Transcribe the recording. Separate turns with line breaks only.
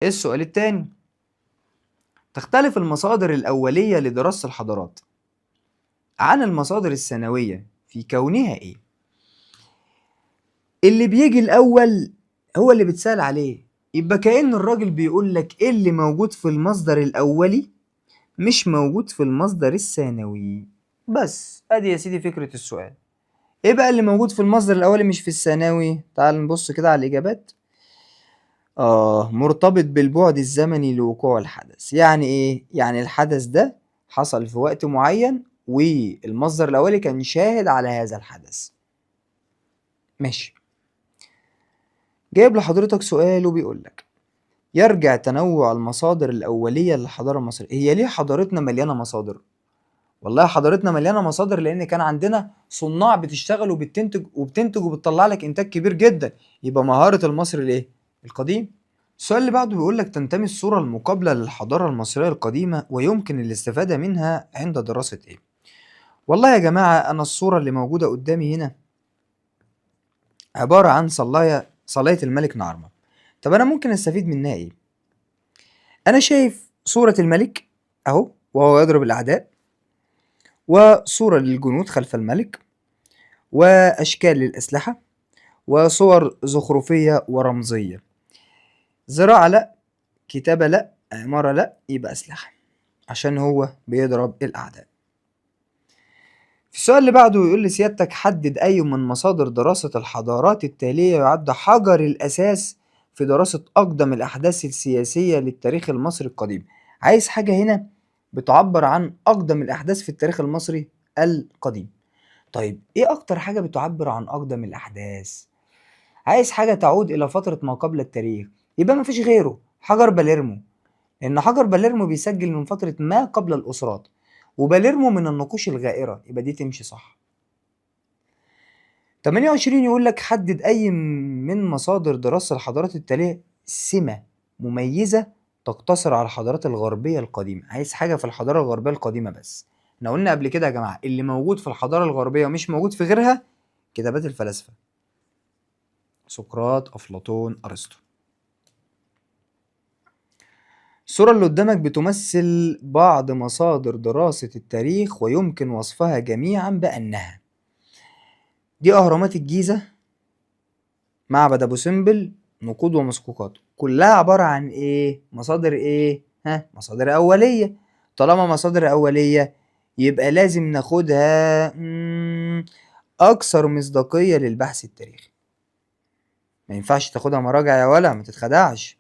السؤال التاني: تختلف المصادر الأولية لدراسة الحضارات عن المصادر الثانوية في كونها إيه؟ اللي بيجي الأول هو اللي بتسأل عليه، يبقى كأن الراجل بيقول لك إيه اللي موجود في المصدر الأولي مش موجود في المصدر الثانوي. بس أدي يا سيدي فكرة السؤال. إيه بقى اللي موجود في المصدر الأولي مش في الثانوي؟ تعال نبص كده على الإجابات. مرتبط بالبعد الزمني لوقوع الحدث. يعني إيه؟ يعني الحدث ده حصل في وقت معين والمصدر الأولي كان شاهد على هذا الحدث. ماشي. جايب لحضرتك سؤال وبيقول لك: يرجع تنوع المصادر الأولية للحضارة المصرية. هي ليه حضارتنا مليانة مصادر؟ والله حضارتنا مليانة مصادر لأن كان عندنا صناع بتشتغل وبتنتج وبتطلع لك إنتاج كبير جدا. يبقى مهارة المصري الإيه؟ القديم. السؤال اللي بعده بيقول لك: تنتمي الصورة المقابلة للحضارة المصرية القديمة ويمكن الاستفادة منها عند دراسة إيه؟ والله يا جماعة أنا الصورة اللي موجودة قدامي هنا عبارة عن صلاية الملك نعرمة. طب أنا ممكن أستفيد منها إيه؟ أنا شايف صورة الملك أهو وهو يضرب الأعداء، وصورة للجنود خلف الملك، وأشكال للأسلحة، وصور زخرفية ورمزية. زراعة لأ، كتابة لأ، عمارة لأ، يبقى أسلحة عشان هو بيضرب الأعداء. في السؤال اللي بعده يقول لي سيادتك: حدد أي من مصادر دراسة الحضارات التالية يعد حجر الأساس في دراسة أقدم الأحداث السياسية للتاريخ المصري القديم. عايز حاجة هنا بتعبر عن أقدم الأحداث في التاريخ المصري القديم. طيب إيه أكتر حاجة بتعبر عن أقدم الأحداث؟ عايز حاجة تعود إلى فترة ما قبل التاريخ، يبقى مفيش غيره حجر باليرمو، لأن حجر باليرمو بيسجل من فترة ما قبل الأسرات، وباليرمو من النقوش الغائرة، يبقى دي تمشي صح. 28 يقول لك: حدد أي من مصادر دراسة الحضارات التالية سمة مميزة تقتصر على الحضارات الغربية القديمة. عايز حاجة في الحضارة الغربية القديمة بس. احنا قلنا قبل كده يا جماعة اللي موجود في الحضارة الغربية ومش موجود في غيرها كتابات الفلاسفة: سقراط، أفلاطون، أرسطو. الصورة اللي قدامك بتمثل بعض مصادر دراسة التاريخ ويمكن وصفها جميعا بأنها: دي أهرامات الجيزة، معبد أبو سمبل، نقود ومسقوقات. كلها عبارة عن إيه؟ مصادر إيه؟ مصادر أولية. طالما مصادر أولية يبقى لازم ناخدها أكثر مصداقية للبحث التاريخي. ما ينفعش تاخدها مراجع يا ولا ما تتخدعش.